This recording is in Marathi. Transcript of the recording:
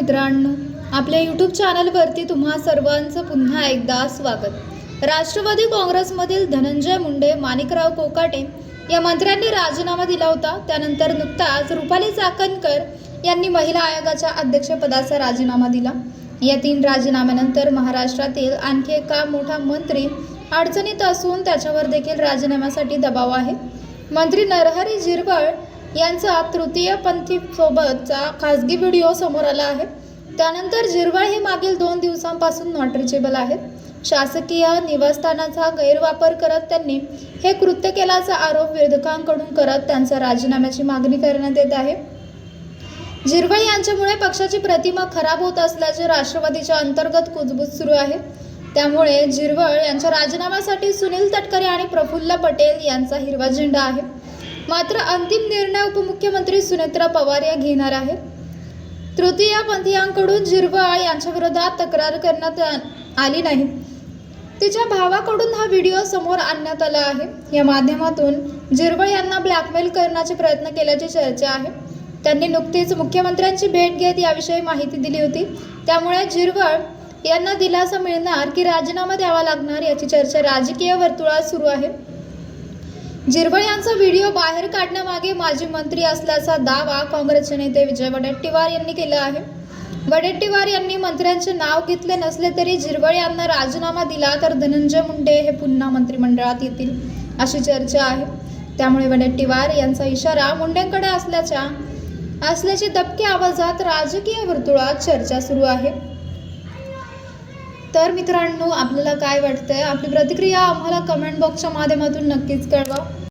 मित्रांनो, आपल्या यूट्यूब चॅनलवरती तुम्हा सर्वांचं पुन्हा एकदा स्वागत। राष्ट्रवादी काँग्रेसमधील धनंजय मुंडे, माणिकराव कोकाटे या मंत्र्यांनी राजीनामा दिला होता। त्यानंतर नुकताच रुपाली चाकणकर यांनी महिला आयोगाच्या अध्यक्षपदाचा राजीनामा दिला। या 3 राजीनाम्यानंतर महाराष्ट्रातील आणखी एका मोठा मंत्री अडचणीत असून त्याच्यावर देखील राजीनाम्यासाठी दबाव आहे। मंत्री नरहरी झिरवळ यांचा तृतीयपंथी सोबतचा खासगी व्हिडिओ समोर आला आहे। त्यानंतर झिरवळ हे मागील 2 दिवसांपासून नॉट रिचेबल आहेत। शासकीय निवासस्थानाचा गैरवापर करत त्यांनी हे कृत्य केल्याचा आरोप विरोधकांकडून करत त्यांचा राजीनाम्याची मागणी करण्यात येत आहे। झिरवळ यांच्यामुळे पक्षाची प्रतिमा खराब होत असल्याचे राष्ट्रवादीच्या अंतर्गत कुजबूज सुरू आहे। त्यामुळे झिरवळ यांच्या राजीनाम्यासाठी सुनील तटकरे आणि प्रफुल्ल पटेल यांचा हिरवा झेंडा आहे। मात्र अंतिम निर्णय उपमुख्यमंत्री सुनेत्रा पवार या घेणार आहेत। तृतीयपंथीयांकडून झिरवळ यांच्या विरोधात तक्रार करण्यात आली नाही। तिच्या भावाकडून हा व्हिडिओ समोर आणण्यात आला आहे। या माध्यमातून झिरवळ यांना ब्लॅकमेल करण्याचे प्रयत्न केल्याची चर्चा आहे। त्यांनी नुकतीच मुख्यमंत्र्यांची भेट घेत याविषयी माहिती दिली होती। त्यामुळे झिरवळ यांना दिलासा मिळणार की राजीनामा द्यावा लागणार याची चर्चा राजकीय वर्तुळात सुरू आहे। झिरवळ यांचा व्हिडिओ बाहेर काढण्यामागे माजी मंत्री असल्याचा दावा काँग्रेसचे नेते विजय वडेट्टीवार यांनी केला आहे। वडेट्टीवार यांनी मंत्र्यांचे नाव घेतले नसले तरी झिरवळ यांना राजीनामा दिला तर धनंजय मुंडे हे पुन्हा मंत्रिमंडळात येतील अशी चर्चा आहे। त्यामुळे वडेट्टीवार यांचा इशारा मुंडेंकडे असल्याची दबक्या आवाजात राजकीय वर्तुळात चर्चा सुरू आहे। तर मित्रांनो, आपल्याला काय वाटतंय? आपली प्रतिक्रिया आम्हाला कमेंट बॉक्सच्या माध्यमातून नक्कीच कळवा।